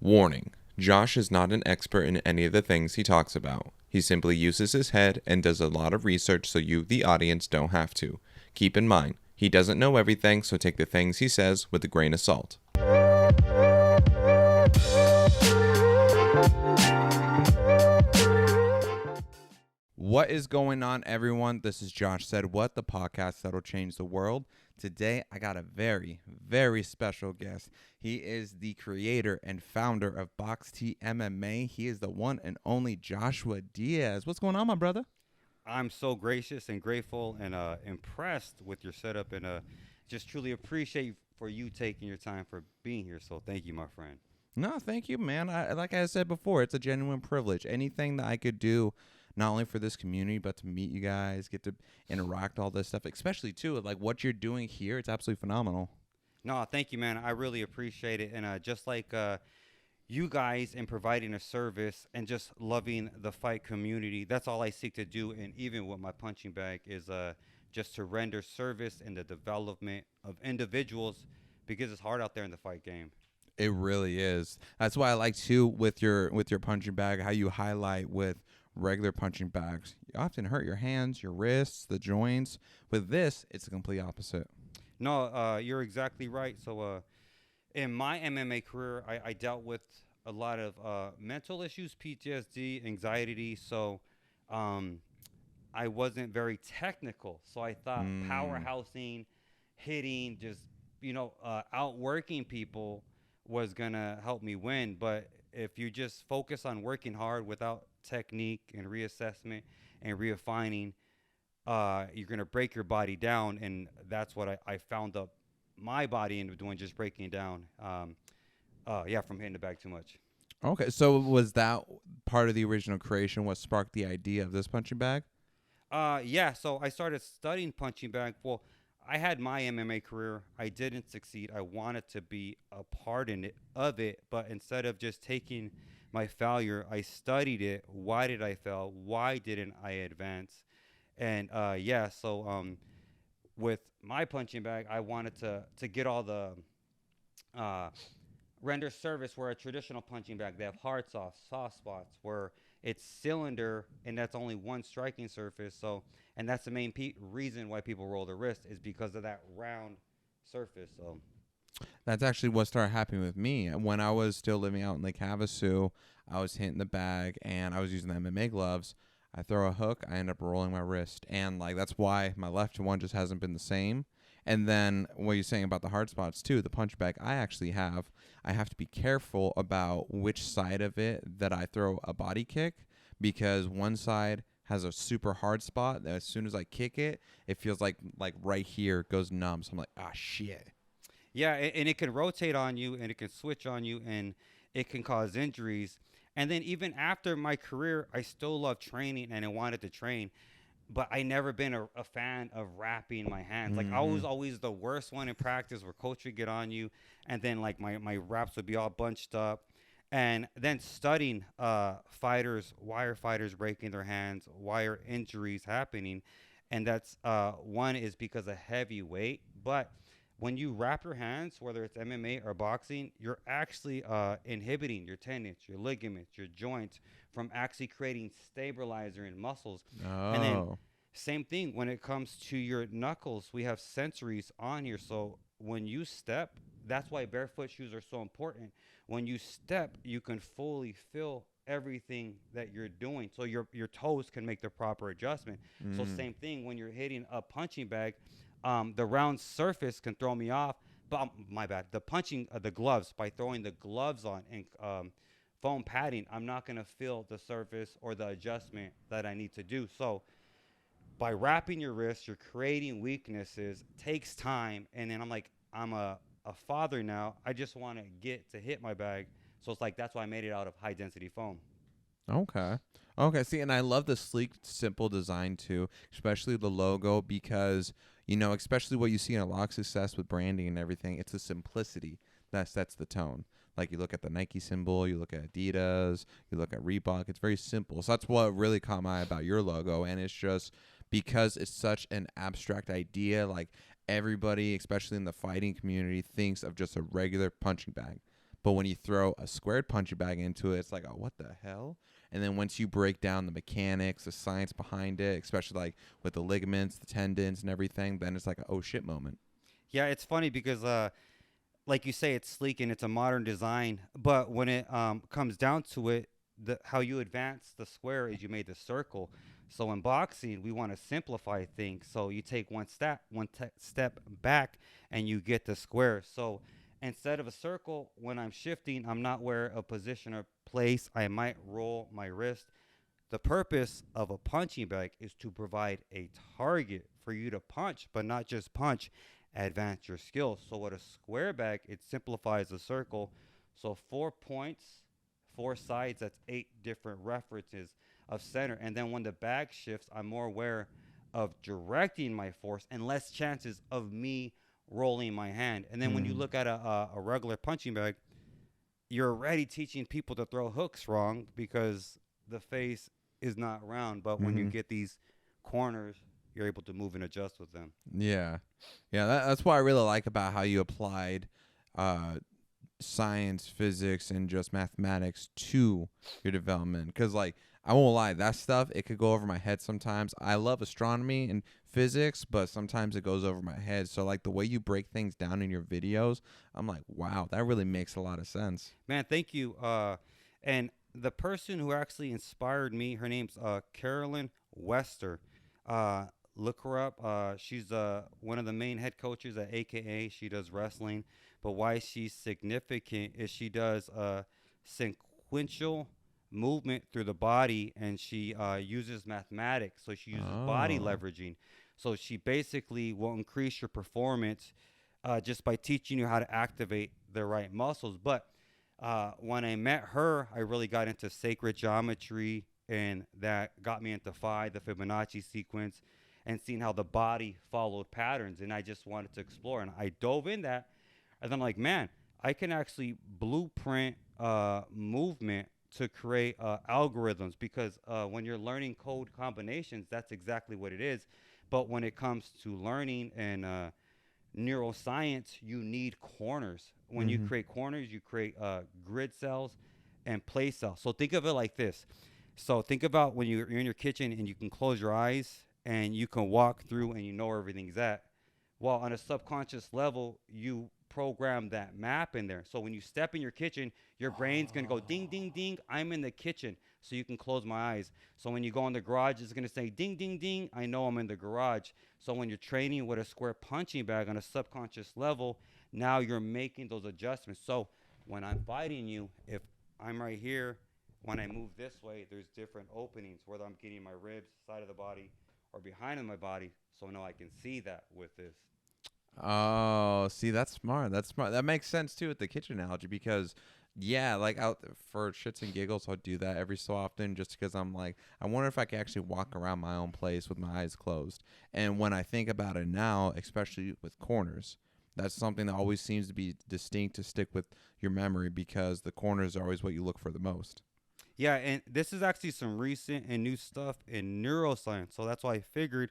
Warning: Josh is not an expert in any of the things he talks about. He simply uses his head and does a lot of research so you, the audience, don't have to. Keep in mind, he doesn't know everything, so take the things he says with a grain of salt. What is going on, everyone? This is Josh Said What, the podcast that'll change the world. Today, I got a very, very special guest. He is the creator and founder of BOXTMMA. He is the one and only Joshua Diaz. What's going on, my brother? I'm so gracious and grateful and impressed with your setup, and just truly appreciate for you taking your time for being here. So thank you, my friend. No, thank you, man. Like I said before, it's a genuine privilege. Anything that I could do, not only for this community, but to meet you guys, get to interact, all this stuff, especially, too, like what you're doing here, it's absolutely phenomenal. No, thank you, man. I really appreciate it. And just like you guys in providing a service and just loving the fight community, that's all I seek to do. And even with my punching bag is just to render service in the development of individuals, because it's hard out there in the fight game. It really is. That's why I like, too, with your punching bag, how you highlight with regular punching bags. You often hurt your hands, your wrists, the joints. With this, it's the complete opposite. No, you're exactly right. So in my MMA career, I dealt with a lot of mental issues, PTSD, anxiety. So I wasn't very technical. So I thought powerhousing, hitting, just, outworking people was going to help me win. But if you just focus on working hard without technique and reassessment and refining, you're going to break your body down. And that's what I found up my body into doing, just breaking it down. From hitting the bag too much. Okay, so was that part of the original creation, what sparked the idea of this punching bag? So I started studying punching bag. Well, I had my MMA career. I didn't succeed. I wanted to be a part of it, but instead of just taking my failure, I studied it. Why did I fail? Why didn't I advance? And with my punching bag, I wanted to get all the render service where a traditional punching bag, they have hard soft spots, where it's cylinder and that's only one striking surface. So, and that's the main reason why people roll their wrist, is because of that round surface. So that's actually what started happening with me. When I was still living out in Lake Havasu, I was hitting the bag and I was using the MMA gloves. I throw a hook, I end up rolling my wrist. And that's why my left one just hasn't been the same. And then what you're saying about the hard spots too, the punch bag I have to be careful about which side of it that I throw a body kick, because one side has a super hard spot that as soon as I kick it, it feels like right here goes numb. So I'm like, shit. Yeah, and it can rotate on you and it can switch on you and it can cause injuries. And then even after my career, I still love training and I wanted to train. But I never been a fan of wrapping my hands. Like I was always the worst one in practice, where coach would get on you, and then my wraps would be all bunched up. And then studying wire fighters breaking their hands, wire injuries happening, and that's one is because of heavy weight. But when you wrap your hands, whether it's MMA or boxing, you're actually inhibiting your tendons, your ligaments, your joints from actually creating stabilizer in muscles. Oh. And then same thing when it comes to your knuckles. We have sensories on here. So when you step, that's why barefoot shoes are so important. When you step, you can fully feel everything that you're doing. So your toes can make the proper adjustment. So same thing when you're hitting a punching bag. The round surface can throw me off, but my bad. The punching the gloves, by throwing the gloves on and foam padding, I'm not going to feel the surface or the adjustment that I need to do. So by wrapping your wrist, you're creating weaknesses, takes time. And then I'm a father now. I just want to get to hit my bag. So it's that's why I made it out of high density foam. Okay. See, and I love the sleek, simple design too, especially the logo, because, especially what you see in a lot of success with branding and everything, it's the simplicity that sets the tone. Like you look at the Nike symbol, you look at Adidas, you look at Reebok, it's very simple. So that's what really caught my eye about your logo. And it's just because it's such an abstract idea, everybody, especially in the fighting community, thinks of just a regular punching bag. But when you throw a squared punching bag into it, it's like, oh, what the hell? And then once you break down the mechanics, the science behind it, especially like with the ligaments, the tendons, and everything, then it's like a oh shit moment. Yeah, it's funny because like you say, it's sleek and it's a modern design. But when it comes down to it, how you advance the square is you made the circle. So in boxing, we want to simplify things. So you take one step back, and you get the square. So instead of a circle, when I'm shifting, I'm not where a position or place. I might roll my wrist. The purpose of a punching bag is to provide a target for you to punch, but not just punch, advance your skills. So with a square bag, it simplifies the circle. So 4 points, four sides, that's 8 different references of center. And then when the bag shifts, I'm more aware of directing my force and less chances of me rolling my hand. And then when you Hmm. look at a regular punching bag, you're already teaching people to throw hooks wrong because the face is not round. But when you Hmm. get these corners, you're able to move and adjust with them. Yeah, yeah. That's what I really like about how you applied uh, science, physics, and just mathematics to your development. Because, like, I won't lie, that stuff, it could go over my head sometimes. I love astronomy and physics, but sometimes it goes over my head. So, like, the way you break things down in your videos, I'm like, wow, that really makes a lot of sense. Man, thank you. And the person who actually inspired me, her name's Carolyn Wester. Uh, Look her up. She's one of the main head coaches at AKA. She does wrestling, but why she's significant is she does sequential movement through the body, and she uses mathematics. So she uses body Oh. leveraging. So she basically will increase your performance just by teaching you how to activate the right muscles. But when I met her, I really got into sacred geometry, and that got me into phi, the Fibonacci sequence, and seeing how the body followed patterns. And I just wanted to explore, and I dove in that. And then I'm like, man, I can actually blueprint movement to create algorithms because when you're learning code combinations, that's exactly what it is. But when it comes to learning and neuroscience, you need corners. When you Mm-hmm. create corners, you create grid cells and place cells. So think of it like this. So think about when you're in your kitchen and you can close your eyes and you can walk through and you know where everything's at. Well, on a subconscious level, you program that map in there. So when you step in your kitchen, your brain's gonna go ding, ding, ding. I'm in the kitchen, so you can close my eyes. So when you go in the garage, it's gonna say ding, ding, ding. I know I'm in the garage. So when you're training with a square punching bag on a subconscious level, now you're making those adjustments. So when I'm fighting you, if I'm right here, when I move this way, there's different openings, whether I'm getting my ribs, side of the body, or behind of my body. So now I can see that with this. Oh, see, that's smart. That's smart. That makes sense too with the kitchen analogy because, yeah, like out for shits and giggles, I'll do that every so often just because I'm like, I wonder if I can actually walk around my own place with my eyes closed. And when I think about it now, especially with corners, that's something that always seems to be distinct to stick with your memory because the corners are always what you look for the most. Yeah, and this is actually some recent and new stuff in neuroscience. So that's why I figured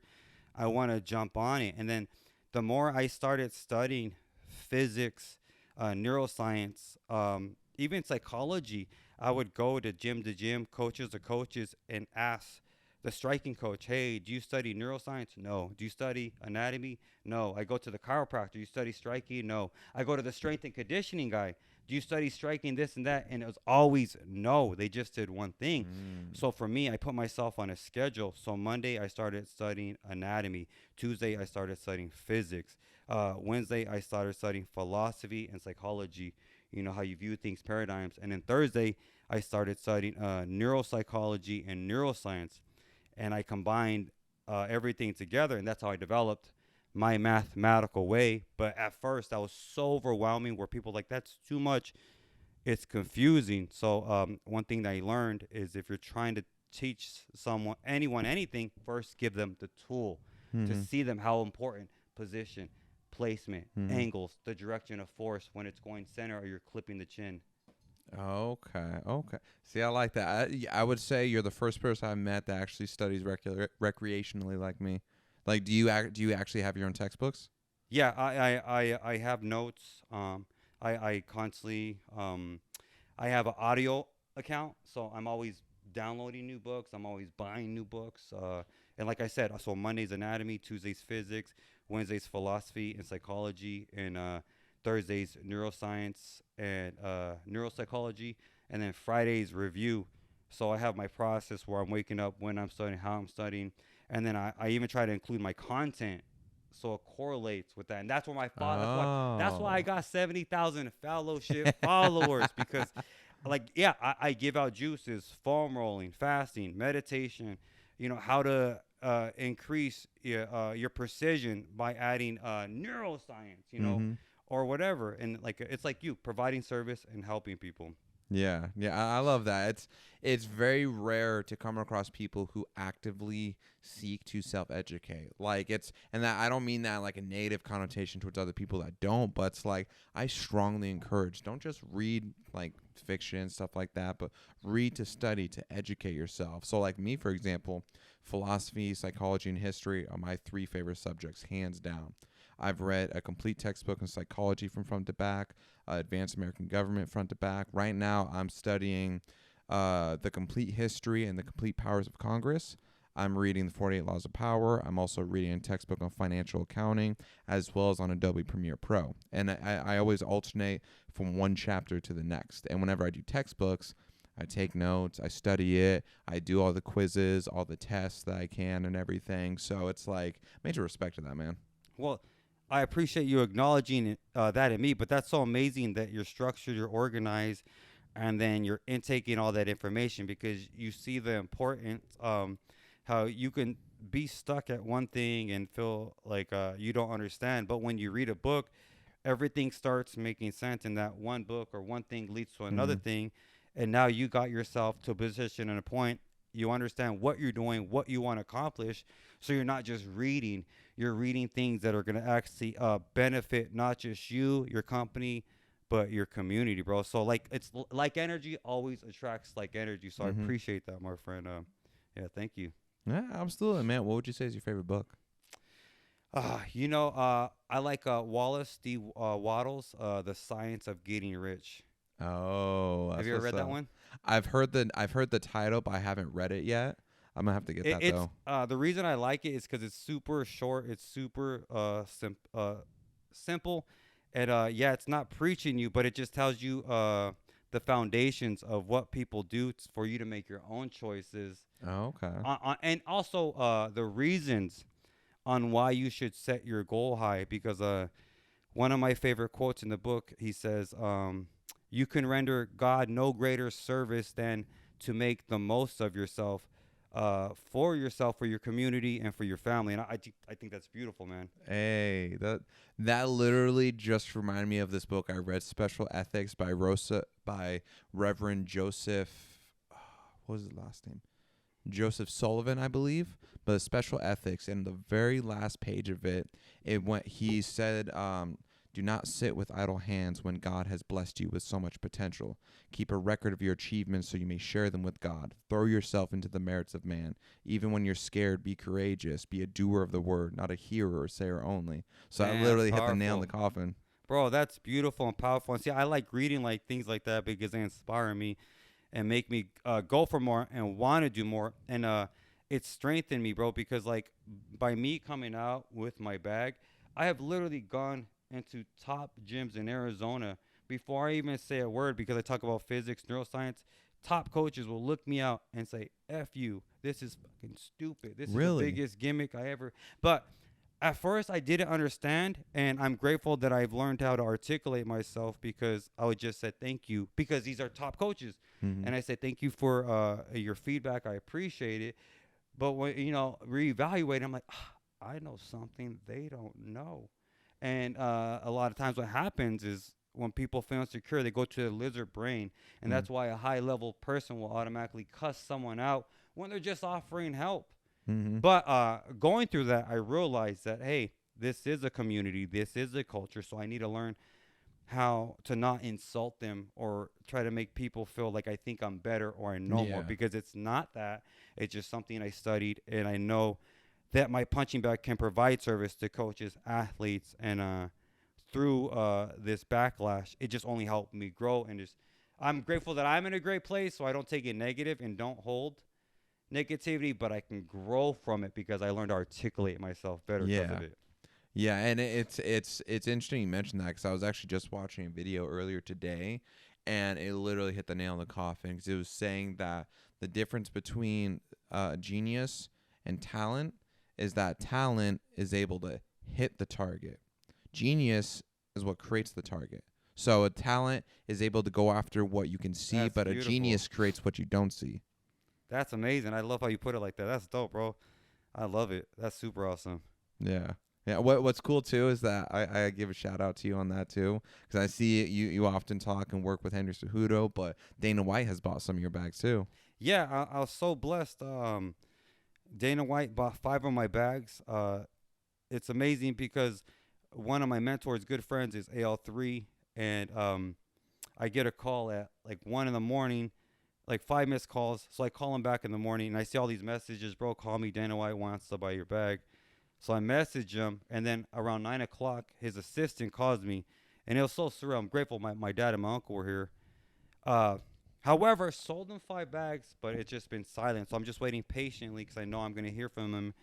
I want to jump on it. And then the more I started studying physics, neuroscience, even psychology, I would go to gym, coaches to coaches, and ask the striking coach, hey, do you study neuroscience? No. Do you study anatomy? No. I go to the chiropractor, you study striking? No. I go to the strength and conditioning guy. Do you study striking this and that? And it was always no. They just did one thing. Mm. So for me, I put myself on a schedule. So Monday, I started studying anatomy. Tuesday, I started studying physics. Wednesday, I started studying philosophy and psychology. You know, how you view things, paradigms. And then Thursday, I started studying neuropsychology and neuroscience. And I combined everything together. And that's how I developed my mathematical way. But at first, that was so overwhelming where people were like, that's too much. It's confusing. So one thing that I learned is if you're trying to teach someone, anyone, anything, first give them the tool to Mm-hmm. see them how important position, placement, Mm-hmm. angles, the direction of force when it's going center or you're clipping the chin. Okay. Okay. See, I like that. I would say you're the first person I've met that actually studies recreationally like me. Like, do you actually have your own textbooks? Yeah, I have notes. I constantly I have an audio account, so I'm always downloading new books. I'm always buying new books. And like I said, so Monday's anatomy, Tuesday's physics, Wednesday's philosophy and psychology, and Thursday's neuroscience and neuropsychology, and then Friday's review. So I have my process where I'm waking up, when I'm studying, how I'm studying, and then I even try to include my content so it correlates with that. And that's where that's why I Oh. got 70,000 fellowship followers, because like, yeah, I give out juices, foam rolling, fasting, meditation, how to increase your precision by adding neuroscience, Mm-hmm. or whatever. And like, it's like you providing service and helping people. Yeah, yeah, I love that. It's very rare to come across people who actively seek to self-educate. Like it's, and that I don't mean that like a negative connotation towards other people that don't, but it's like I strongly encourage, don't just read like fiction stuff like that, but read to study, to educate yourself. So like me, for example, philosophy, psychology, and history are my three favorite subjects, hands down. I've read a complete textbook in psychology from front to back, Advanced American Government front to back. Right now, I'm studying the complete history and the complete powers of Congress. I'm reading the 48 Laws of Power. I'm also reading a textbook on financial accounting, as well as on Adobe Premiere Pro. And I always alternate from one chapter to the next. And whenever I do textbooks, I take notes, I study it, I do all the quizzes, all the tests that I can and everything. So it's like major respect to that, man. Well, I appreciate you acknowledging that in me, but that's so amazing that you're structured, you're organized, and then you're intaking all that information, because you see the importance, how you can be stuck at one thing and feel like you don't understand. But when you read a book, everything starts making sense, and that one book or one thing leads to another Mm-hmm. thing. And now you got yourself to a position and a point. You understand what you're doing, what you want to accomplish. So you're not just reading, you're reading things that are going to actually benefit not just you, your company, but your community, bro. So like, like energy always attracts like energy. So I Mm-hmm. appreciate that, my friend. Yeah, thank you. Yeah, absolutely, man. What would you say is your favorite book? I like Wallace D. Waddles, The Science of Getting Rich. Oh, Have that's you ever what's read that up. one? I've heard the title, but I haven't read it yet. I'm gonna have to get that It's though. the reason I like it is because it's super short. It's super simple, and yeah, it's not preaching you, but it just tells you the foundations of what people do for you to make your own choices, Oh, okay. and also the reasons on why you should set your goal high. Because one of my favorite quotes in the book, he says, "You can render God no greater service than to make the most of yourself, for yourself, for your community, and for your family." And I think that's beautiful, man. Hey, that literally just reminded me of this book I read, Special Ethics by Reverend Joseph. What was his last name? Joseph Sullivan, I believe. But Special Ethics, in the very last page of it, he said, do not sit with idle hands when God has blessed you with so much potential. Keep a record of your achievements so you may share them with God. Throw yourself into the merits of man. Even when you're scared, be courageous. Be a doer of the word, not a hearer or sayer only. So I Man, that's literally hit the nail in the powerful, coffin. bro. That's beautiful and powerful. And see, I like reading like things like that because they inspire me and make me go for more and want to do more. And it strengthened me, bro, because like, by me coming out with my bag, I have literally gone into top gyms in Arizona before I even say a word, because I talk about physics, neuroscience. Top coaches will look me out and say, "F you. This is fucking stupid. This is the Really? biggest gimmick I ever." But at first I didn't understand, and I'm grateful that I've learned how to articulate myself, because I would just say thank you, because these are top coaches. Mm-hmm. And I say thank you for your feedback. I appreciate it. But when reevaluate, I'm like, I know something they don't know. And a lot of times what happens is when people feel insecure, they go to the lizard brain. And that's why a high level person will automatically cuss someone out when they're just offering help. Mm-hmm. But going through that, I realized that, hey, this is a community, this is a culture, so I need to learn how to not insult them or try to make people feel like I think I'm better or I know more, Yeah. because it's not that. It's just something I studied, and I know that my punching bag can provide service to coaches, athletes, and through this backlash, it just only helped me grow. And just, I'm grateful that I'm in a great place, so I don't take it negative and don't hold negativity, but I can grow from it because I learned to articulate myself better because Yeah. of it. Yeah, and it's interesting you mentioned that, because I was actually just watching a video earlier today, and it literally hit the nail on the coffin, because it was saying that the difference between genius and talent is that talent is able to hit the target. Genius is what creates the target. So a talent is able to go after what you can see, That's but a beautiful. genius creates what you don't see. That's amazing. I love how you put it like that. That's dope, bro. I love it. That's super awesome. Yeah. Yeah. What's cool too is that I give a shout out to you on that too, because I see you often talk and work with Henry Cejudo, but Dana White has bought some of your bags too. Yeah, I was so blessed. Dana White bought 5 of my bags. It's amazing because one of my mentors, good friends, is AL3, and I get a call at like 1 in the morning, like 5 missed calls. So I call him back in the morning, and I see all these messages, bro. Call me. Dana White wants to buy your bag. So I message him, and then around 9 o'clock, his assistant calls me, and it was so surreal. I'm grateful my dad and my uncle were here. Uh, However, sold him 5 bags, but it's just been silent. So I'm just waiting patiently because I know I'm going to hear from him,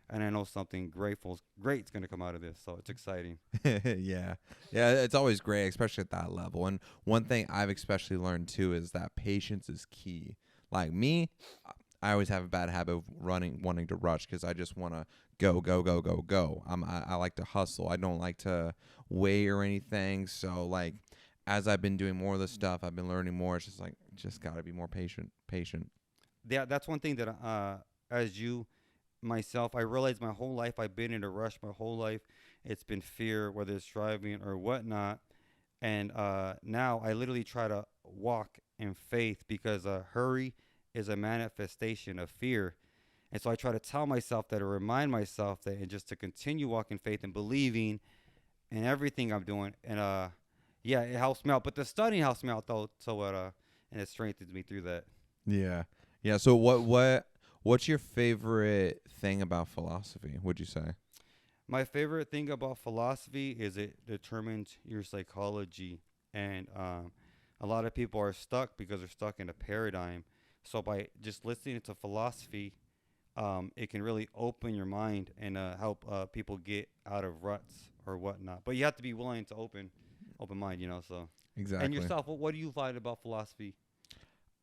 and I know something great's going to come out of this. So it's exciting. Yeah. Yeah, it's always great, especially at that level. And one thing I've especially learned too is that patience is key. Like me, I always have a bad habit of wanting to rush, because I just want to go, go, go, go, go. I like to hustle. I don't like to wait or anything. So like, as I've been doing more of this stuff, I've been learning more. It's just like, just got to be more patient. Yeah, that's one thing that as you, myself, I realized my whole life I've been in a rush. My whole life, it's been fear, whether it's driving or whatnot. And now I literally try to walk in faith because hurry is a manifestation of fear. And so I try to tell myself that, or remind myself that, and just to continue walking faith and believing in everything I'm doing. And yeah, it helps me out. But the studying helps me out though. So and it strengthens me through that. Yeah. Yeah. So what's your favorite thing about philosophy, would you say? My favorite thing about philosophy is it determines your psychology, and a lot of people are stuck because they're stuck in a paradigm. So by just listening to philosophy, it can really open your mind and help people get out of ruts or whatnot. But you have to be willing to open mind, So, and Exactly. yourself, what do you find about philosophy?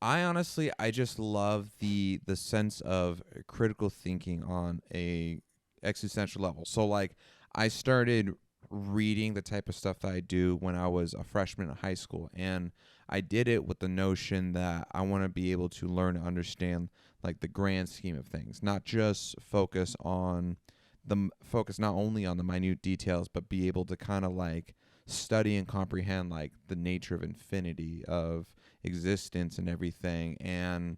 I just love the sense of critical thinking on a existential level. So like, I started reading the type of stuff that I do when I was a freshman in high school, and I did it with the notion that I want to be able to learn and understand like the grand scheme of things, not just focus not only on the minute details, but be able to kind of like study and comprehend like the nature of infinity, of existence and everything. And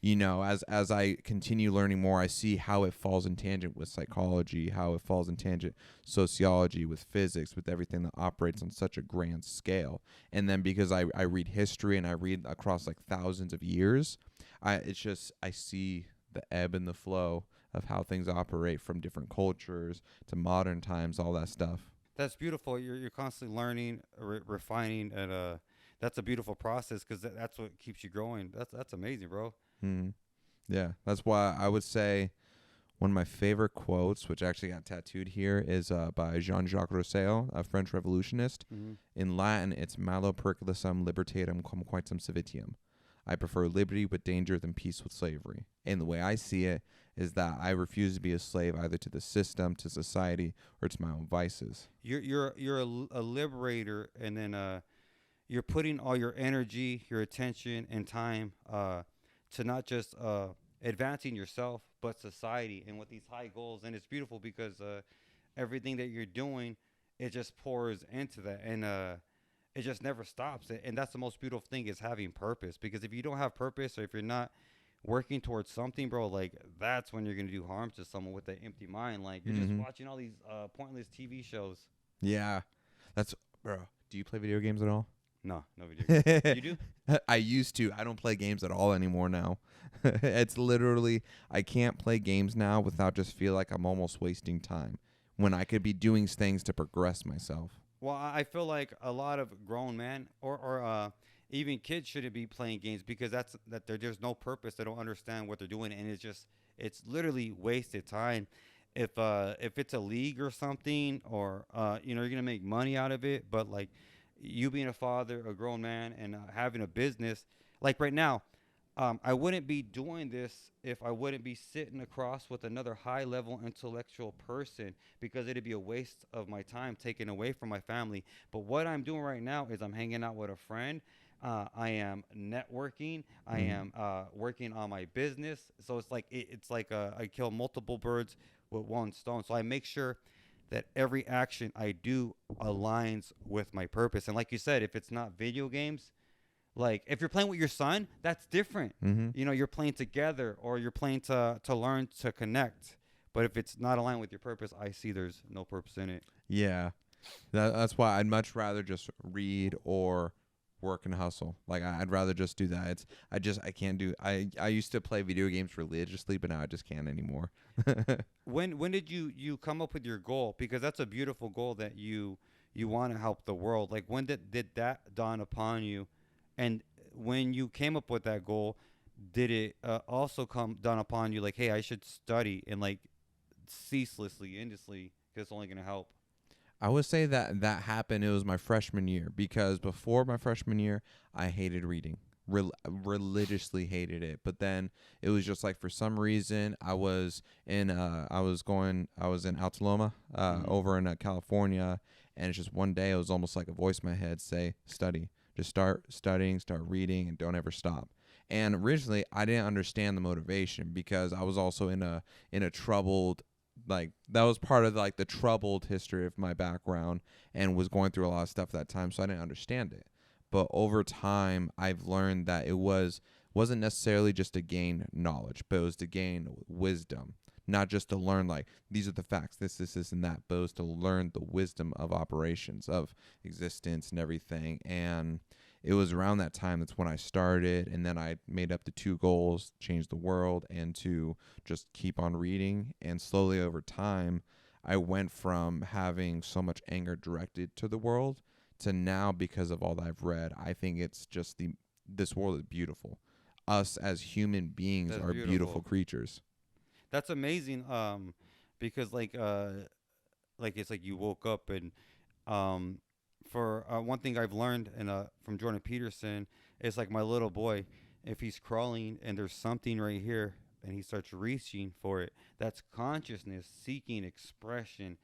as I continue learning more, I see how it falls in tangent with psychology, how it falls in tangent sociology, with physics, with everything that operates on such a grand scale. And then because I read history and I read across like thousands of years, I see the ebb and the flow of how things operate from different cultures to modern times, all that stuff. That's beautiful. You're constantly learning, refining, and that's a beautiful process because that's what keeps you growing. That's amazing, bro. Hmm. Yeah, that's why I would say one of my favorite quotes, which actually got tattooed here, is by Jean-Jacques Rousseau, a French revolutionist. Hmm. In Latin, it's malo periculum libertatem cum quaetum civitium. I prefer liberty with danger than peace with slavery. And the way I see it is that I refuse to be a slave either to the system, to society, or to my own vices. You're a liberator, and then you're putting all your energy, your attention, and time to not just advancing yourself, but society, and with these high goals. And it's beautiful because everything that you're doing, it just pours into that, and it just never stops. And that's the most beautiful thing, is having purpose. Because if you don't have purpose, or if you're not working towards something, bro, like that's when you're gonna do harm to someone with an empty mind. Like you're just watching all these pointless TV shows. Yeah, that's bro. Do you play video games at all? No, no video games. You do? I used to. I don't play games at all anymore now. It's literally, I can't play games now without just feel like I'm almost wasting time when I could be doing things to progress myself. Well, I feel like a lot of grown men or even kids shouldn't be playing games because there's no purpose. They don't understand what they're doing, and it's literally wasted time. If it's a league or something, or you're gonna make money out of it, but like you being a father, a grown man, and having a business, like right now, I wouldn't be doing this if I wouldn't be sitting across with another high level intellectual person because it'd be a waste of my time taken away from my family. But what I'm doing right now is I'm hanging out with a friend. I am networking. I Mm. am working on my business. So it's like I kill multiple birds with one stone. So I make sure that every action I do aligns with my purpose. And like you said, if it's not video games, like if you're playing with your son, that's different. Mm-hmm. You're playing together or you're playing to learn to connect. But if it's not aligned with your purpose, I see there's no purpose in it. Yeah. That's why I'd much rather just read or work and hustle. Like I'd rather just do that. I can't do. I used to play video games religiously, but now I just can't anymore. When did you come up with your goal? Because that's a beautiful goal that you want to help the world. Like when did that dawn upon you? And when you came up with that goal, did it also come dawn upon you like, hey, I should study and like ceaselessly, endlessly, because it's only gonna help. I would say that happened. It was my freshman year because before my freshman year, I hated reading. Religiously hated it. But then it was just like for some reason I was in Altaloma, Mm-hmm. over in California, and it's just one day it was almost like a voice in my head say study, just start studying, start reading, and don't ever stop. And originally I didn't understand the motivation because I was also in a troubled, like that was part of like the troubled history of my background and was going through a lot of stuff at that time, so I didn't understand it. But over time I've learned that wasn't necessarily just to gain knowledge, but it was to gain wisdom, not just to learn like these are the facts, this and that, but it was to learn the wisdom of operations, of existence and everything. And it was around that time that's when I started, and then I made up the two goals: change the world and to just keep on reading. And slowly over time, I went from having so much anger directed to the world to now, because of all that I've read, I think it's just this world is beautiful. Us as human beings That's are beautiful beautiful. creatures. That's amazing. Because like it's like you woke up and um, for one thing I've learned and from Jordan Peterson, it's like my little boy, if he's crawling and there's something right here and he starts reaching for it, that's consciousness seeking expression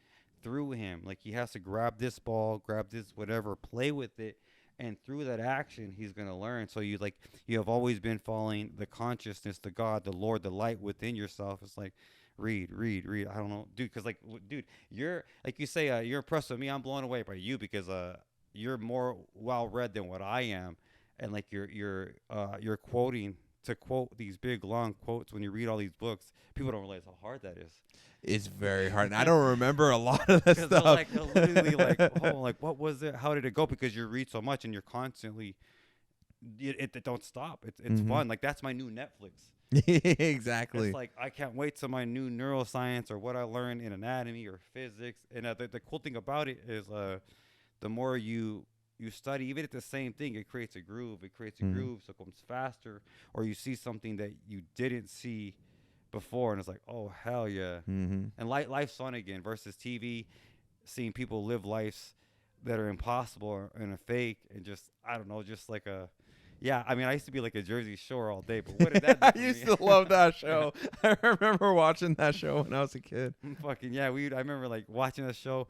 through him. Like he has to grab this ball, grab this whatever, play with it. And through that action, he's gonna learn. So you have always been following the consciousness, the God, the Lord, the light within yourself. It's like read. I don't know, dude. Because dude, you're like you say, you're impressed with me. I'm blown away by you because you're more well read than what I am, and like you're quoting to quote these big long quotes when you read all these books. People don't realize how hard that is. It's very hard, and I don't remember a lot of that Because stuff. they're literally like, oh, like what was it? How did it go? Because you read so much and you're constantly, it don't stop. It's Hmm. fun. Like that's my new Netflix. It's Exactly. like I can't wait till my new neuroscience or what I learn in anatomy or physics. And the cool thing about it is, the more you study, even at the same thing, it creates a groove. It creates a Hmm. groove, so it comes faster. Or you see something that you didn't see before, and it's like, oh hell yeah. Hmm. And life's fun again versus TV, seeing people live lives that are impossible and a fake, and just I don't know, just like a yeah. I mean, I used to be like a Jersey Shore all day, but what did that do I for used me? to love that show. I remember watching that show when I was a kid. Fucking yeah, we. I remember like watching a show,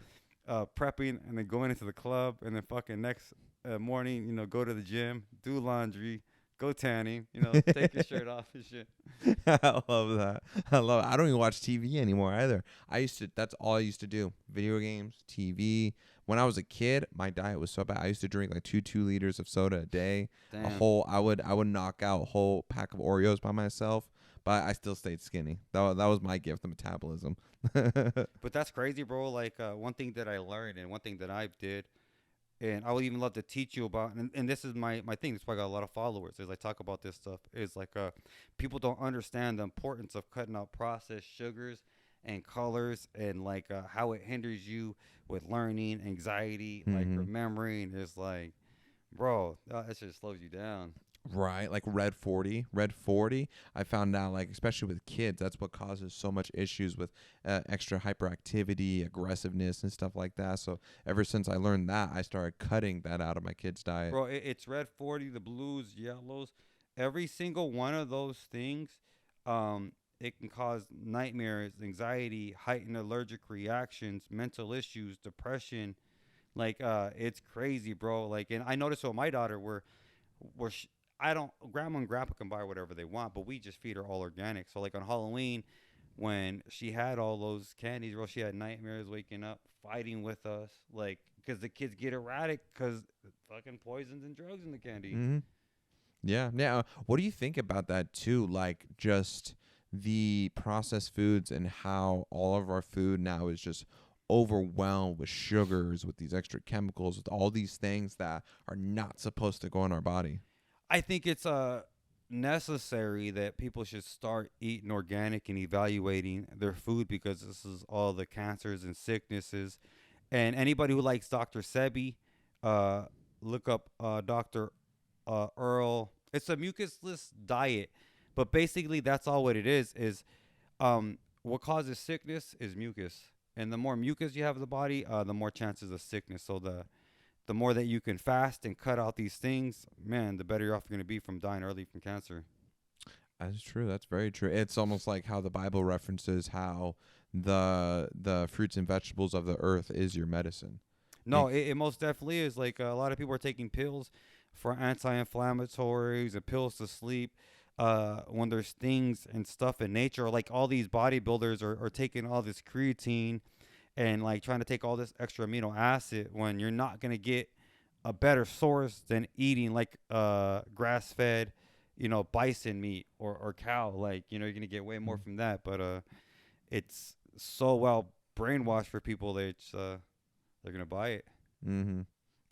prepping, and then going into the club, and then fucking next morning, go to the gym, do laundry, go tanning, take your shirt off and shit. I love that. I love it. I don't even watch TV anymore either. That's all I used to do. Video games, TV. When I was a kid, my diet was so bad. I used to drink like 2 liters of soda a day. Damn. I would knock out a whole pack of Oreos by myself, but I still stayed skinny. That was my gift, the metabolism. But that's crazy, bro. Like one thing that I learned and one thing that I did, and I would even love to teach you about, and this is my thing. That's why I got a lot of followers. Is I talk about this stuff. Is like people don't understand the importance of cutting out processed sugars and colors, and like how it hinders you with learning, anxiety, like Mm-hmm. remembering. It's like, bro, that just slows you down. Right, like red 40. I found out, like, especially with kids, that's what causes so much issues with extra hyperactivity, aggressiveness, and stuff like that. So ever since I learned that, I started cutting that out of my kids' diet. Bro, it's red 40, the blues, yellows, every single one of those things. It can cause nightmares, anxiety, heightened allergic reactions, mental issues, depression. Like, it's crazy, bro. Like, and I noticed with my daughter, where sh I don't, grandma and grandpa can buy whatever they want, but we just feed her all organic. So, like on Halloween, when she had all those candies, bro, she had nightmares waking up, fighting with us, like, because the kids get erratic because fucking poisons and drugs in the candy. Mm-hmm. Yeah, yeah. What do you think about that too? Like, just the processed foods and how all of our food now is just overwhelmed with sugars, with these extra chemicals, with all these things that are not supposed to go in our body. I think it's necessary that people should start eating organic and evaluating their food, because this is all the cancers and sicknesses. And anybody who likes Dr. Sebi, uh, look up Dr. Earl. It's a mucusless diet, but basically that's all what it is. Is what causes sickness is mucus, and the more mucus you have in the body, the more chances of sickness. So the more that you can fast and cut out these things, man, the better off you're gonna be from dying early from cancer. That's true. That's very true. It's almost like how the Bible references how the fruits and vegetables of the earth is your medicine. No, And, it most definitely is. Like a lot of people are taking pills for anti-inflammatories and pills to sleep. When there's things and stuff in nature, like all these bodybuilders are taking all this creatine and like trying to take all this extra amino acid, when you're not gonna get a better source than eating like grass-fed, bison meat or cow. Like you're gonna get way more from that. But it's so well brainwashed for people that they're gonna buy it. mm-hmm.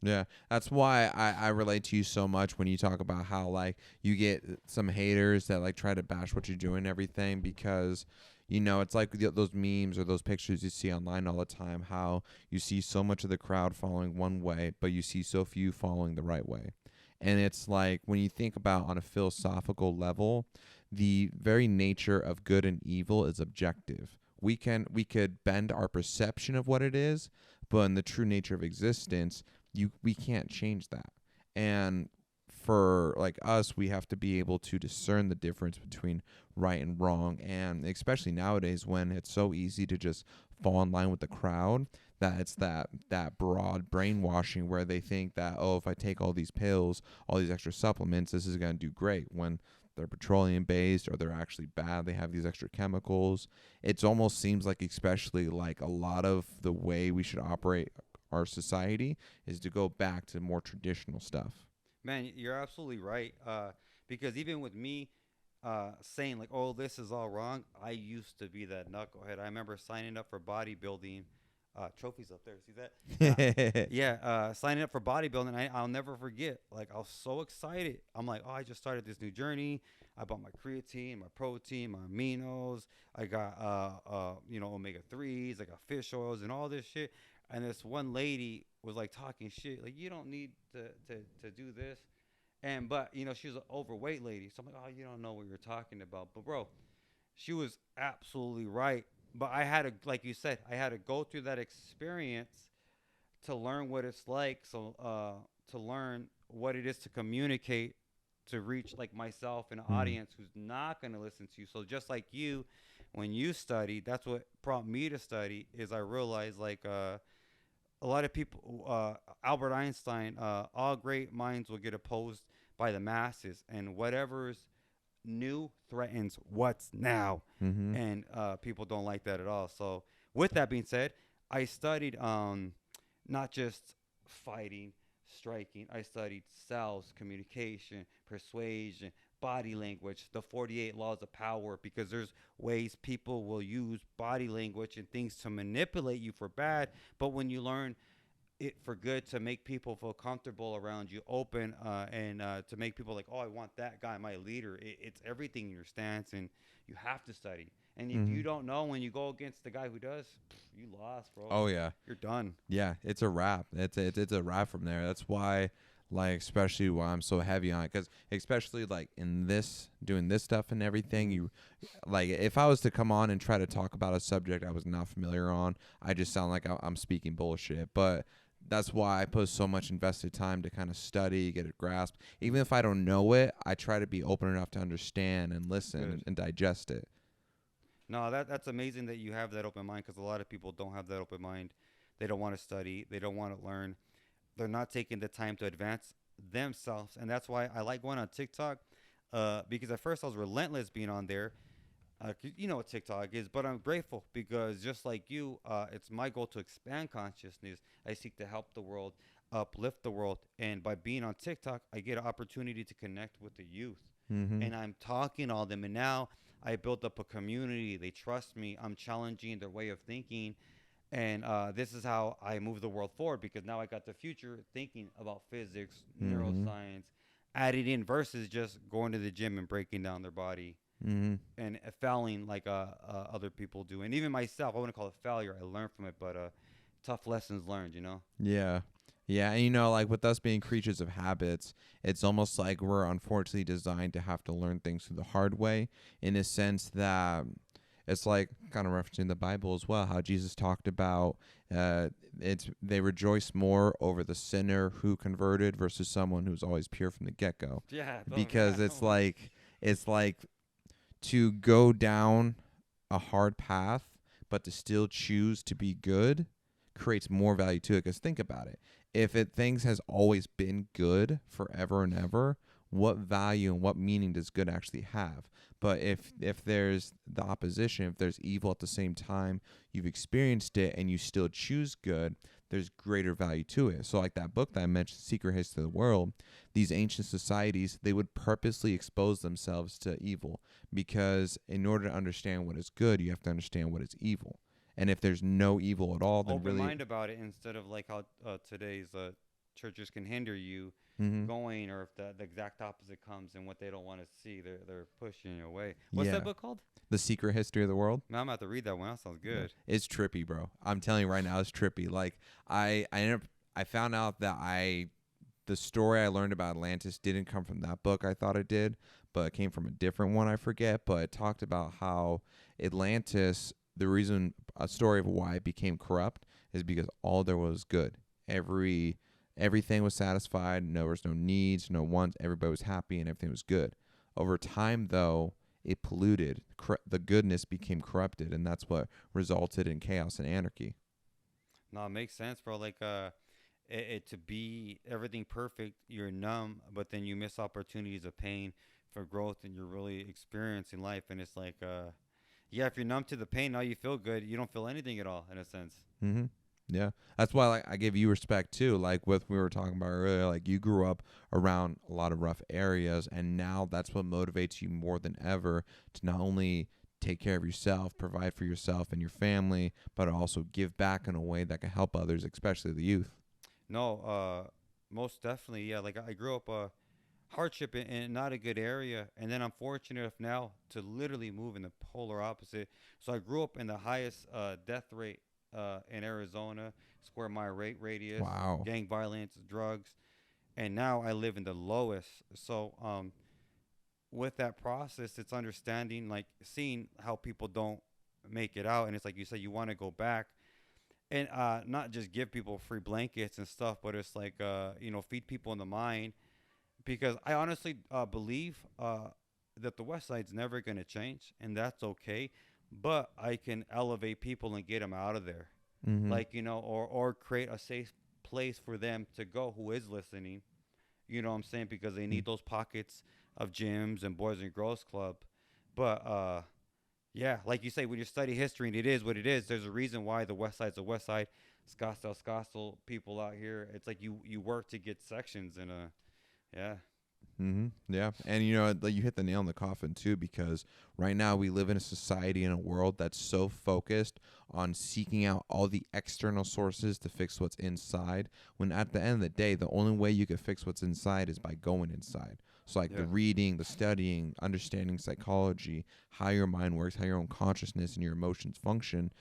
Yeah, that's why I relate to you so much when you talk about how, like, you get some haters that like try to bash what you're doing and everything, because it's like those memes or those pictures you see online all the time, how you see so much of the crowd following one way but you see so few following the right way. And it's like, when you think about on a philosophical level, the very nature of good and evil is objective. We could bend our perception of what it is, but in the true nature of existence, we can't change that. And for like us, we have to be able to discern the difference between right and wrong. And especially nowadays, when it's so easy to just fall in line with the crowd, that it's that broad brainwashing where they think that, oh, if I take all these pills, all these extra supplements, this is going to do great, when they're petroleum based or they're actually bad. They have these extra chemicals. It almost seems like, especially like a lot of the way we should operate our society is to go back to more traditional stuff. Man, you're absolutely right. Because even with me saying like, "Oh, this is all wrong," I used to be that knucklehead. I remember signing up for bodybuilding. Trophies up there. See that? Yeah. Signing up for bodybuilding. I'll never forget. Like I was so excited. I'm like, "Oh, I just started this new journey. I bought my creatine, my protein, my aminos. I got omega threes. I got fish oils and all this shit." And this one lady was like talking shit, like, "You don't need to do this." And but she was an overweight lady, so I'm like, "Oh, you don't know what you're talking about." But bro, she was absolutely right. But I had to, like you said, I had to go through that experience to learn what it's like. So to learn what it is to communicate, to reach like myself, an Mm. audience who's not going to listen to you. So just like you, when you studied, that's what prompted me to study. Is I realized like a lot of people, Albert Einstein, all great minds will get opposed by the masses, and whatever's new threatens what's now. Mm-hmm. And people don't like that at all. So, with that being said, I studied not just fighting, striking. I studied sales, communication, persuasion, body language, the 48 laws of power, because there's ways people will use body language and things to manipulate you for bad. But when you learn it for good to make people feel comfortable around you, open, and to make people like, oh, I want that guy, my leader. It's everything in your stance, and you have to study. And if you Mhm. don't know when you go against the guy who does, you lost, bro. Oh yeah. You're done. Yeah, it's a wrap. It's a wrap from there. That's why, like, especially why I'm so heavy on it, because especially like in this doing this stuff and everything, Mm. you like if I was to come on and try to talk about a subject I was not familiar on, I just sound like I'm speaking bullshit. But that's why I put so much invested time to kind of study, get a grasp. Even if I don't know it, I try to be open enough to understand and listen Good. and digest it. No, that's amazing that you have that open mind because a lot of people don't have that open mind. They don't want to study. They don't want to learn. They're not taking the time to advance themselves, and that's why I like going on TikTok. Because at first I was relentless being on there. You know what TikTok is, but I'm grateful because just like you, it's my goal to expand consciousness. I seek to help the world, uplift the world, and by being on TikTok, I get an opportunity to connect with the youth, Mhm. and I'm talking to all them, and now I built up a community. They trust me. I'm challenging their way of thinking, and this is how I move the world forward because now I got the future thinking about physics, Mhm. neuroscience, added in versus just going to the gym and breaking down their body Mhm. and failing like other people do. And even myself, I wouldn't call it failure. I learned from it, but tough lessons learned, you know? Yeah. Yeah, and like with us being creatures of habits, it's almost like we're unfortunately designed to have to learn things through the hard way in a sense that it's like kind of referencing the Bible as well, how Jesus talked about uh it's they rejoice more over the sinner who converted versus someone who's always pure from the get-go. Yeah, Because yeah. it's like to go down a hard path, but to still choose to be good creates more value to it. Because think about it. If things has always been good forever and ever, what value and what meaning does good actually have? But if there's the opposition, if there's evil at the same time, you've experienced it and you still choose good, there's greater value to it. So like that book that I mentioned, Secret History of the World, these ancient societies, they would purposely expose themselves to evil because in order to understand what is good, you have to understand what is evil. And if there's no evil at all, then Open really, mind about it instead of like how today's churches can hinder you hmm going, or if the exact opposite comes and what they don't want to see, they're pushing you away. What's that yeah, book called? the secret history of the world. Man, I'm about to read that one. That sounds Yeah, good. it's trippy, bro. I'm telling you right now, it's trippy. Like I ended up, I found out that the story I learned about Atlantis didn't come from that book. I thought it did, but it came from a different one. I forget, but it talked about how Atlantis. The reason a story of why it became corrupt is because all there was good. Everything was satisfied. There was no needs, no wants. Everybody was happy and everything was good. Over time, though, it polluted. The goodness became corrupted, and that's what resulted in chaos and anarchy. No, it makes sense, bro. Like it to be everything perfect, you're numb, but then you miss opportunities of pain for growth, and you're really experiencing life. And it's like, yeah, if you're numb to the pain, now you feel good. You don't feel anything at all, in a sense. Mm-hmm. Yeah, that's why like I give you respect too. Like with we were talking about earlier, like you grew up around a lot of rough areas, and now that's what motivates you more than ever to not only take care of yourself, provide for yourself and your family, but also give back in a way that can help others, especially the youth. No, most definitely, yeah. Like I grew up hardship in not a good area, and then I'm fortunate enough now to literally move in the polar opposite. So I grew up in the highest death rate in Arizona, square mile rate radius, Wow. gang violence, drugs, and now I live in the lowest. So with that process, it's understanding, like seeing how people don't make it out, and it's like you said, you want to go back and not just give people free blankets and stuff, but it's like feed people in the mind because I honestly believe that the West Side's never going to change, and that's okay. But I can elevate people and get them out of there, Mm-hmm. like or create a safe place for them to go who is listening. You know what I'm saying? Because they need those pockets of gyms and boys and girls club. But yeah, like you say, when you study history and it is what it is, there's a reason why the West Side's the West Side. Scottsdale people out here. It's like you work to get sections and yeah. Yeah. And like you hit the nail on the coffin too, because right now we live in a society and a world that's so focused on seeking out all the external sources to fix what's inside, when at the end of the day, the only way you can fix what's inside is by going inside. So like the Yeah. reading, the studying, understanding psychology, how your mind works, how your own consciousness and your emotions function,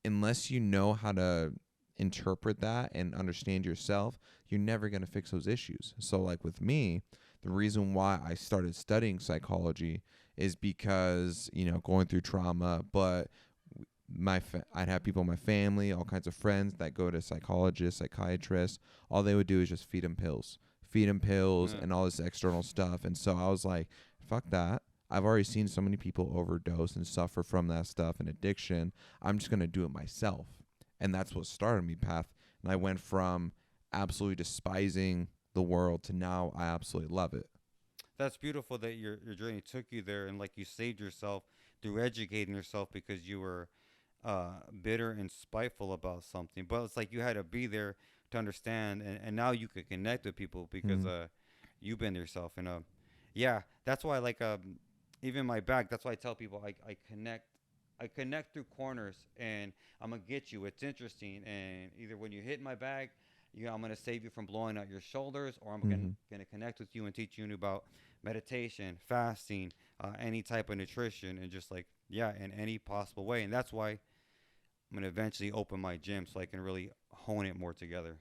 unless you know how to interpret that and understand yourself, you're never going to fix those issues. So like with me, the reason why I started studying psychology is because, going through trauma, but I'd have people in my family, all kinds of friends that go to psychologists, psychiatrists. All they would do is just feed them pills Yeah. and all this external stuff. And so I was like, fuck that. I've already seen so many people overdose and suffer from that stuff and addiction. I'm just going to do it myself. And that's what started me path. And I went from absolutely despising the world to now I absolutely love it. That's beautiful that your journey took you there, and like you saved yourself through educating yourself because you were bitter and spiteful about something. But it's like you had to be there to understand, and now you could connect with people because Mm-hmm. you've been yourself. And yeah, that's why like even my back. That's why I tell people I connect. I connect through corners, and I'm gonna get you. It's interesting, and either when you hit my back, I'm gonna save you from blowing out your shoulders, or I'm Mm-hmm. gonna connect with you and teach you about meditation, fasting, any type of nutrition, and just like yeah, in any possible way. And that's why I'm gonna eventually open my gym so I can really hone it more together.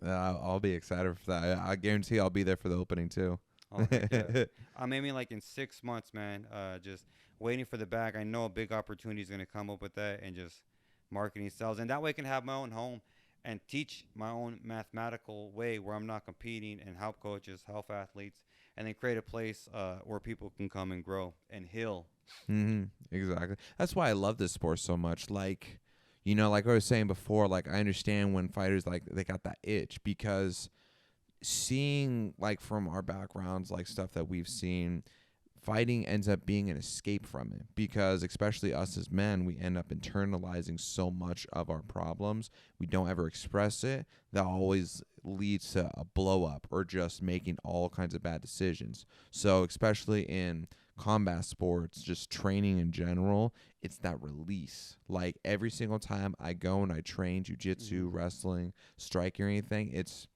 I'll be excited for that. I guarantee I'll be there for the opening too. Oh heck yeah! Maybe like in 6 months, man. Just waiting for the bag. I know a big opportunity is gonna come up with that, and just marketing sales, and that way I can have my own home and teach my own mathematical way where I'm not competing and help coaches, help athletes, and then create a place where people can come and grow and heal. Exactly. That's why I love this sport so much. Like, like I was saying before, like I understand when fighters like they got that itch, because seeing like from our backgrounds, like stuff that we've seen, fighting ends up being an escape from it, because especially us as men, we end up internalizing so much of our problems. We don't ever express it. That always leads to a blow up or just making all kinds of bad decisions. So especially in combat sports, just training in general, it's that release. Like every single time I go and I train Mm-hmm. jujitsu, wrestling, striking, or anything, it's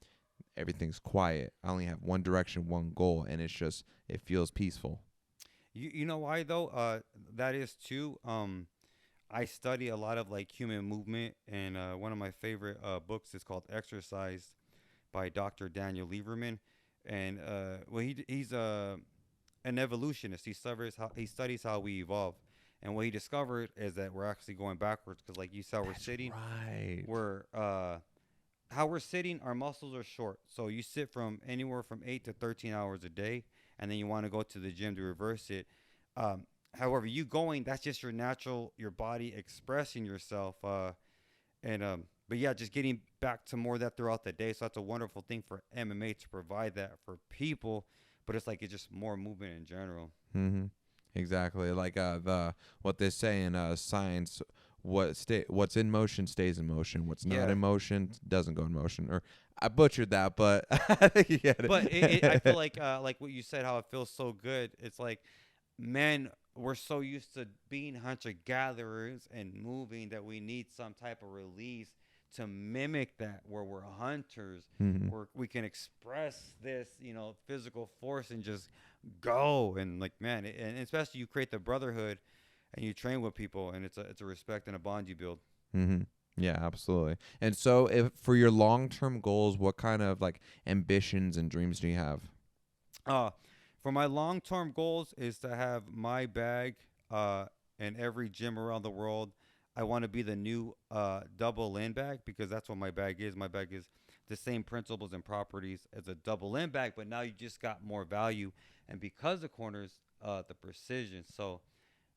everything's quiet. I only have one direction, one goal, and it feels peaceful. You know why though? That is too. I study a lot of like human movement, and one of my favorite books is called Exercise by Dr. Daniel Lieberman, and well, he's an evolutionist. He studies how we evolve, and what he discovered is that we're actually going backwards because, like you saw, we're That's sitting, right. we're how we're sitting, our muscles are short. So you sit from anywhere from 8 to 13 hours a day, and then you want to go to the gym to reverse it. Um, However, you going, that's just your natural, your body expressing yourself. And But yeah, just getting back to more of that throughout the day. So that's a wonderful thing for MMA to provide that for people. But it's just more movement in general. Mm-hmm. Exactly. Like the what they say in science, what's in motion stays in motion. What's not Yeah. in motion doesn't go in motion. Or I butchered that, but I think you get But I feel it. like what you said, how it feels so good. It's like, men, we're so used to being hunter gatherers and moving that we need some type of release to mimic that, where we're hunters, Mm-hmm. where we can express this, physical force and just go. And like, man, and especially you create the brotherhood and you train with people, and it's a respect and a bond you build. Mm-hmm. Yeah, absolutely. And so, if for your long-term goals, what kind of like ambitions and dreams do you have? Uh, for my long term goals is to have my bag uh, in every gym around the world. I want to be the new double in bag because that's what my bag is. My bag is the same principles and properties as a double in bag, but now you just got more value. And because the corners, the precision. So,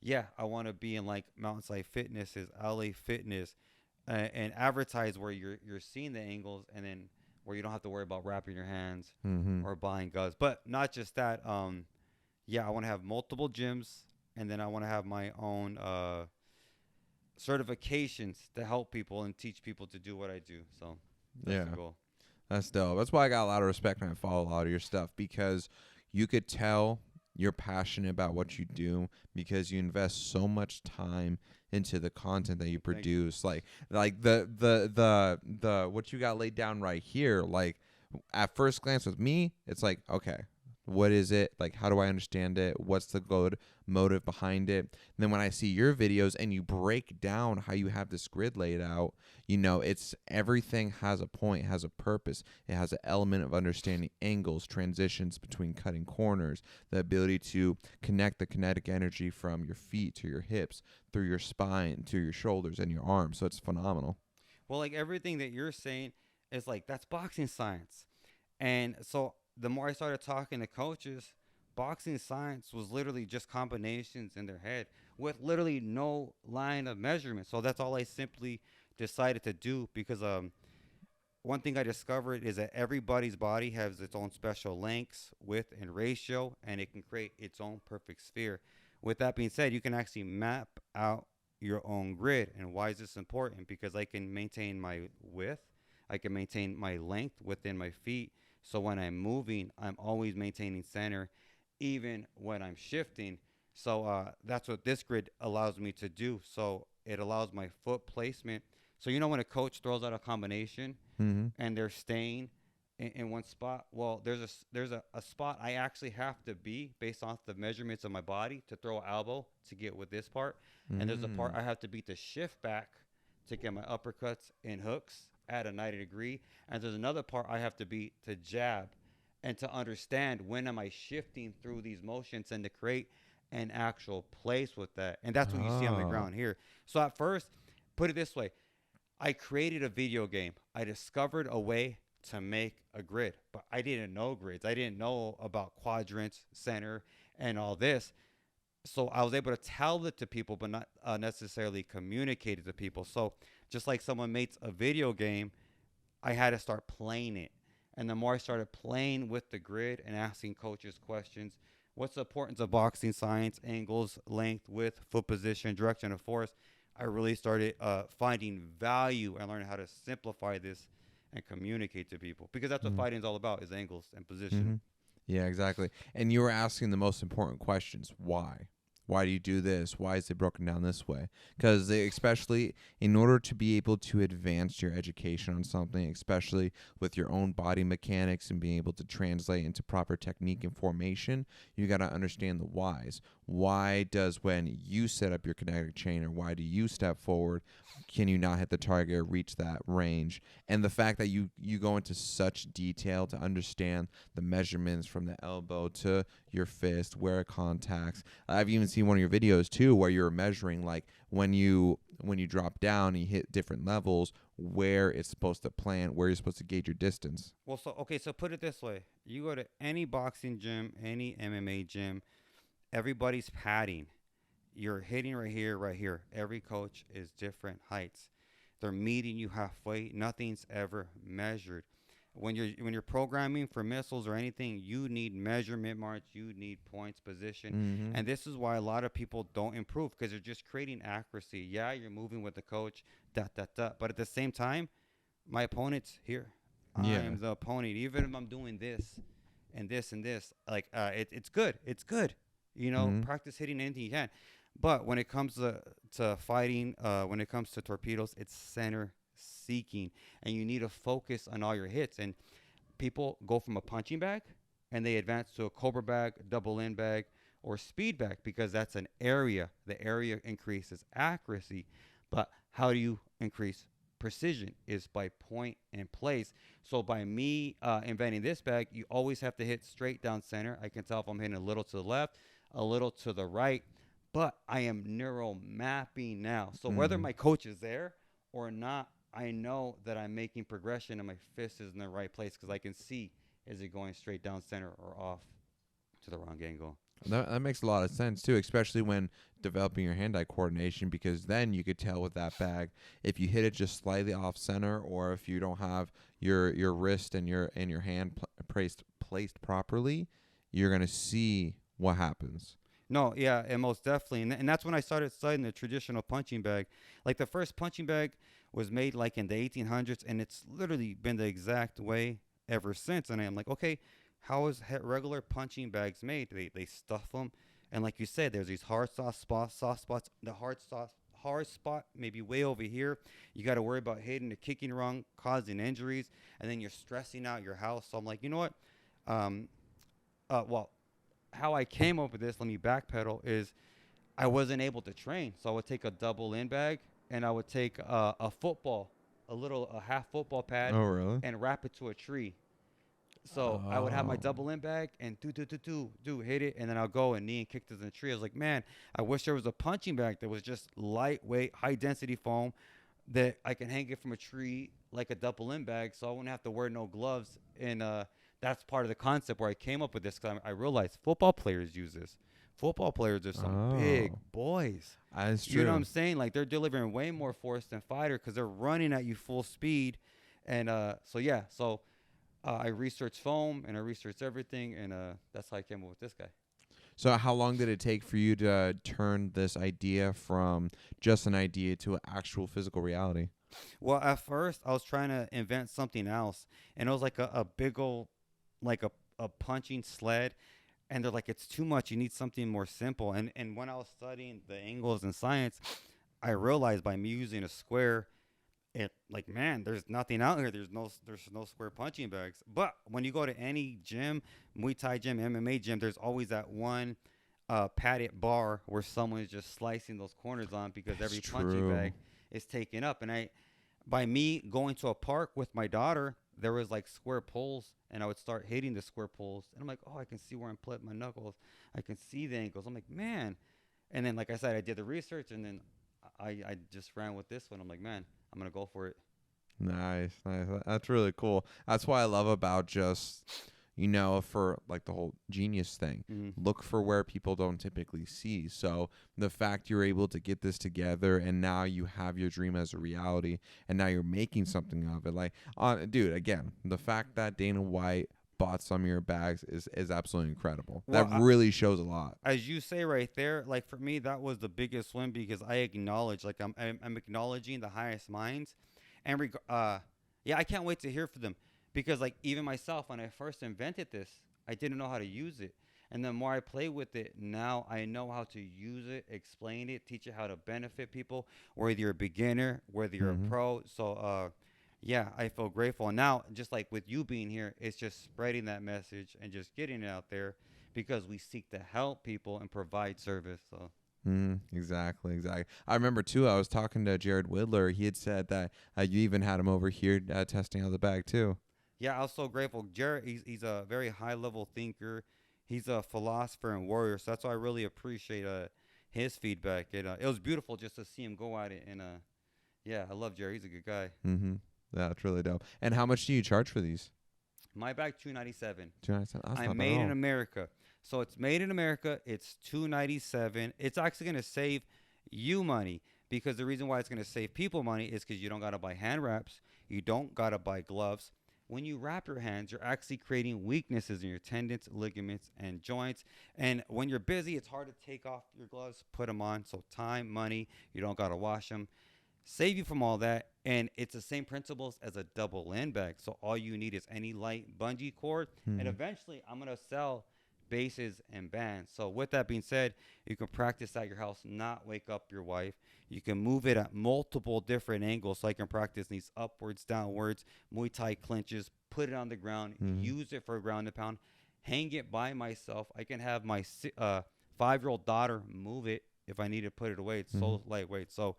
yeah, I want to be in like Mountainside Fitness, is LA Fitness, and advertise where you're seeing the angles, and then where you don't have to worry about wrapping your hands Mm-hmm. or buying gloves. But not just that. Yeah, I want to have multiple gyms, and then I want to have my own certifications to help people and teach people to do what I do. So that's the Yeah. goal. That's dope. That's why I got a lot of respect and I follow a lot of your stuff, because you could tell you're passionate about what you do because you invest so much time into the content that you Thank you. produce. Like the what you got laid down right here, like at first glance with me, it's like, okay, what is it? Like, how do I understand it? What's the good motive behind it? And then when I see your videos and you break down how you have this grid laid out, you know, it's everything has a point, has a purpose. It has an element of understanding angles, transitions between cutting corners, the ability to connect the kinetic energy from your feet to your hips, through your spine, to your shoulders and your arms. So it's phenomenal. Well, like everything that you're saying is like that's boxing science. And so the more I started talking to coaches, boxing science was literally just combinations in their head with literally no line of measurement. So that's all I simply decided to do because one thing I discovered is that everybody's body has its own special lengths, width, and ratio, and it can create its own perfect sphere. With that being said, you can actually map out your own grid. And why is this important? Because I can maintain my width, I can maintain my length within my feet. So when I'm moving, I'm always maintaining center, even when I'm shifting. So that's what this grid allows me to do. So it allows my foot placement. So you know when a coach throws out a combination, Mm-hmm. and they're staying in one spot. Well, there's a spot I actually have to be based off the measurements of my body to throw an elbow to get with this part, and there's a part Mm. I have to be to shift back to get my uppercuts and hooks at a 90 degree, and there's another part I have to be to jab and to understand when am I shifting through these motions and to create an actual place with that. And that's what you see on the Oh. ground here. So at first, put it this way, I created a video game. I discovered a way to make a grid, but I didn't know grids. I didn't know about quadrants, center, and all this. So I was able to tell it to people, but not necessarily communicate it to people. So just like someone makes a video game, I had to start playing it. And the more I started playing with the grid and asking coaches questions, what's the importance of boxing science, angles, length, width, foot position, direction of force, I really started finding value and learning how to simplify this and communicate to people because that's what Mm. fighting is all about is angles and Mm-hmm. positioning. Yeah, exactly. And you were asking the most important questions. Why? Why do you do this? Why is it broken down this way? Because especially in order to be able to advance your education on something, especially with your own body mechanics and being able to translate into proper technique and formation, you got to understand the whys. Why does when you set up your kinetic chain, or why do you step forward, can you not hit the target or reach that range? And the fact that you go into such detail to understand the measurements from the elbow to your fist, where it contacts. I've even seen one of your videos too where you're measuring like when you drop down and you hit different levels, where it's supposed to plant, where you're supposed to gauge your distance. Well, so okay, so put it this way: you go to any boxing gym, any MMA gym, everybody's padding. You're hitting right here, right here. Every coach is different heights. They're meeting you halfway. Nothing's ever measured. When you're programming for missiles or anything, you need measurement marks, you need points, position, Mm-hmm. and this is why a lot of people don't improve because they're just creating accuracy. Yeah, you're moving with the coach, dot dot dot, but at the same time, my opponent's here. Yeah. I'm the opponent. Even if I'm doing this and this and this, like it's good. It's good. You know, Mm-hmm. practice hitting anything you can. But when it comes to fighting, when it comes to torpedoes, it's center seeking, and you need to focus on all your hits. And people go from a punching bag and they advance to a cobra bag, double in bag, or speed bag because that's an area. The area increases accuracy. But how do you increase precision? Is by point and place. So by me inventing this bag, you always have to hit straight down center. I can tell if I'm hitting a little to the left, a little to the right, but I am neural mapping now. So whether Mm-hmm. my coach is there or not, I know that I'm making progression and my fist is in the right place because I can see is it going straight down center or off to the wrong angle. That makes a lot of sense too, especially when developing your hand-eye coordination, because then you could tell with that bag if you hit it just slightly off center, or if you don't have your wrist and your hand placed properly, you're gonna see what happens. No, yeah, and most definitely. And that's when I started studying the traditional punching bag. Like the first punching bag was made like in the 1800s, and it's literally been the exact way ever since. And I'm like, okay, How is regular punching bags made? They stuff them, and like you said, there's these soft spots. The hard spot maybe way over here. You got to worry about hitting the kicking wrong, causing injuries, and then you're stressing out your house. So I'm like, you know what? Um, well, how I came up with this, let me backpedal, is I wasn't able to train. So I would take a double in bag and I would take a half football pad Oh, really? and wrap it to a tree. So I would have my Oh. double in bag and do hit it, and then I'll go and knee and kick to the tree. I was like, man, I wish there was a punching bag that was just lightweight, high density foam that I can hang it from a tree like a double in bag, so I wouldn't have to wear no gloves. And that's part of the concept where I came up with this, because I realized football players use this. Football players are some big Oh. boys. That's You know what true. I'm saying? Like, they're delivering way more force than fighter because they're running at you full speed. And I researched foam and I researched everything, and that's how I came up with this guy. So how long did it take for you to turn this idea from just an idea to an actual physical reality? Well, at first I was trying to invent something else, and it was like a big old, like a punching sled. And they're like, it's too much. You need something more simple. And when I was studying the angles in science, I realized by me using a square, it like, man, there's nothing out here. There's no square punching bags. But when you go to any gym, Muay Thai gym, MMA gym, there's always that one padded bar where someone is just slicing those corners on, because That's every punching true. bag is taken up. And by me going to a park with my daughter, there was like square poles, and I would start hitting the square poles, and I'm like, oh, I can see where I'm putting my knuckles. I can see the ankles. I'm like, man. And then, like I said, I did the research, and then I just ran with this one. I'm like, man, I'm gonna go for it. Nice, nice. That's really cool. That's what I love about just, for like the whole genius thing. Mm-hmm. Look for where people don't typically see. So the fact you're able to get this together and now you have your dream as a reality and now you're making something of it. Like, dude, again, the fact that Dana White bought some of your bags is absolutely incredible. Well, That really shows a lot. as you say right there, like for me, that was the biggest win, because I acknowledge, like I'm acknowledging the highest minds, and yeah, I can't wait to hear from them, because like even myself, when I first invented this, I didn't know how to use it, and the more I play with it, now I know how to use it, explain it, teach it how to benefit people, whether you're a beginner, whether you're a Mm-hmm. pro. So yeah, I feel grateful. And now, just like with you being here, it's just spreading that message and just getting it out there, because we seek to help people and provide service. So Exactly, exactly. I remember too. I was talking to Jared Widler. He had said that you even had him over here testing out the bag too. yeah, I was so grateful. Jared, he's a very high level thinker. He's a philosopher and warrior. So that's why I really appreciate his feedback. It was beautiful just to see him go at it. And yeah, I love Jared. He's a good guy. Mm-hmm. That's really dope. And how much do you charge for these? My bag $297. 297. That's I'm not bad at made in all. America. So it's made in America. It's $297. It's actually going to save you money, because the reason why it's going to save people money is because you don't got to buy hand wraps. You don't got to buy gloves. When you wrap your hands, you're actually creating weaknesses in your tendons, ligaments, and joints. And when you're busy, it's hard to take off your gloves, put them on. So time, money, you don't got to wash them. Save you from all that. And it's the same principles as a double end bag. So all you need is any light bungee cord. And Mhm. eventually I'm going to sell bases and bands. So with that being said, you can practice at your house, not wake up your wife. You can move it at multiple different angles, so I can practice these upwards, downwards, Muay Thai clinches, put it on the ground, Mhm. use it for a ground and pound, hang it by myself. I can have my 5-year-old daughter move it if I need to put it away. It's so Mhm. lightweight. So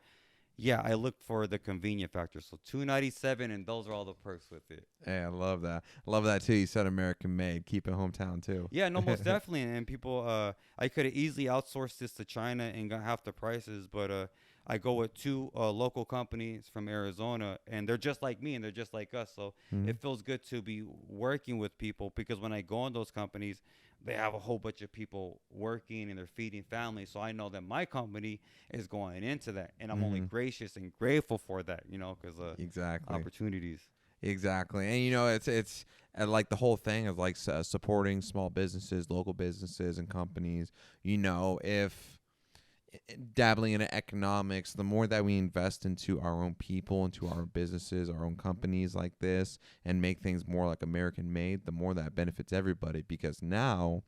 yeah, I look for the convenient factor. So $297, and those are all the perks with it. Hey, I love that. I love that too. You said American made. Keep it hometown too. Yeah, no, most definitely. And people, I could have easily outsourced this to China and got half the prices, but I go with two local companies from Arizona, and they're just like me, and they're just like us. So Mhm. it feels good to be working with people, because when I go in those companies, they have a whole bunch of people working and they're feeding families. So I know that my company is going into that, and I'm only Mhm. gracious and grateful for that, because Exactly. opportunities. Exactly. And it's like the whole thing of like supporting small businesses, local businesses and companies. If dabbling into economics, the more that we invest into our own people, into our businesses, our own companies like this, and make things more like American made, the more that benefits everybody. Because now,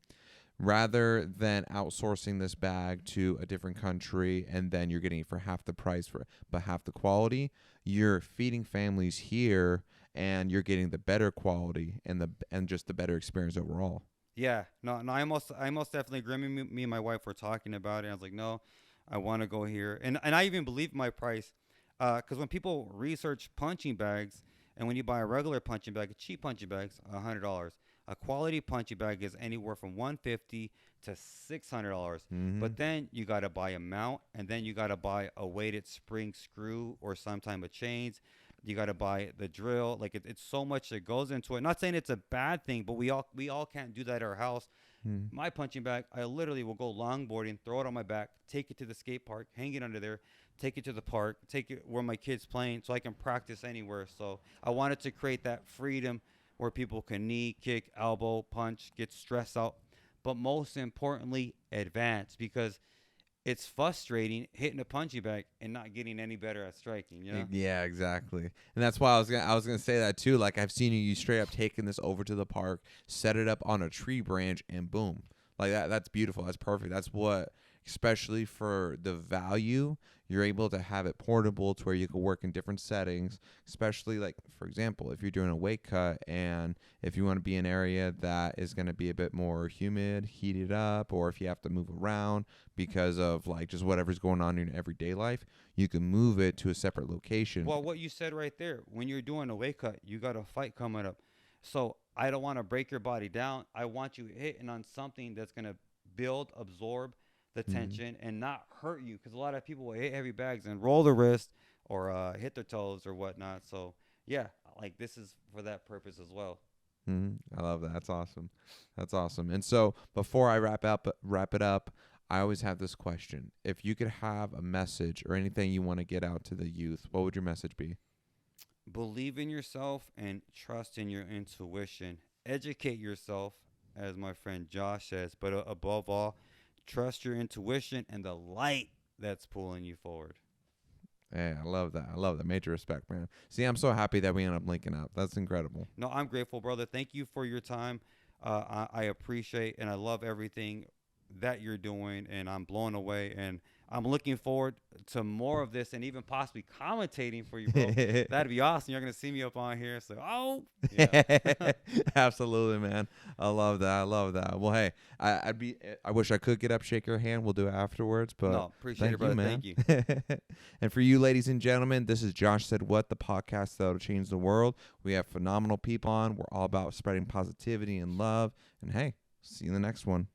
rather than outsourcing this bag to a different country and then you're getting it for half the price but half the quality, you're feeding families here and you're getting the better quality and just the better experience overall. Yeah, no, I most definitely agree. Me and my wife were talking about it. I was like, no, I want to go here, and I even believe my price, because when people research punching bags, and when you buy a regular punching bag, a cheap punching bag's $100. A quality punching bag is anywhere from $150 to $600. Mm-hmm. But then you gotta buy a mount, and then you gotta buy a weighted spring screw or some type of chains. You got to buy the drill. Like it's so much that goes into it. Not saying it's a bad thing, but we all can't do that at our house. Mm-hmm. My punching bag, I literally will go longboarding, throw it on my back, take it to the skate park, hang it under there, take it to the park, take it where my kids playing, so I can practice anywhere. So I wanted to create that freedom where people can knee, kick, elbow, punch, get stressed out, but most importantly, advance, because it's frustrating hitting a punching bag and not getting any better at striking. You know? Yeah, exactly. And that's why I was gonna say that too. Like I've seen you straight up taking this over to the park, set it up on a tree branch, and boom, like that's beautiful. That's perfect. That's what, especially for the value, you're able to have it portable to where you can work in different settings. Especially like, for example, if you're doing a weight cut and if you want to be in an area that is going to be a bit more humid, heated up, or if you have to move around because of like just whatever's going on in your everyday life, you can move it to a separate location. Well, what you said right there, when you're doing a weight cut, you got a fight coming up. So I don't want to break your body down. I want you hitting on something that's going to build, absorb the tension and not hurt you. Because a lot of people will hit heavy bags and roll the wrist or hit their toes or whatnot. So, yeah, like this is for that purpose as well. I love that. That's awesome. That's awesome. And so before I wrap it up, I always have this question. If you could have a message or anything you want to get out to the youth, what would your message be? Believe in yourself and trust in your intuition. Educate yourself, as my friend Josh says, but above all, trust your intuition and the light that's pulling you forward. Hey, I love that. I love that. Major respect, man. See, I'm so happy that we ended up linking up. That's incredible. No, I'm grateful, brother. Thank you for your time. I appreciate and I love everything that you're doing, and I'm blown away. And I'm looking forward to more of this and even possibly commentating for you, bro. That'd be awesome. You're going to see me up on here. So, yeah. Absolutely, man. I love that. I love that. Well, hey, I wish I could get up, shake your hand. We'll do it afterwards. But no, appreciate it, brother. man. Thank you. And for you, ladies and gentlemen, this is Josh Said What, the podcast that'll change the world. We have phenomenal people on. We're all about spreading positivity and love. And hey, see you in the next one.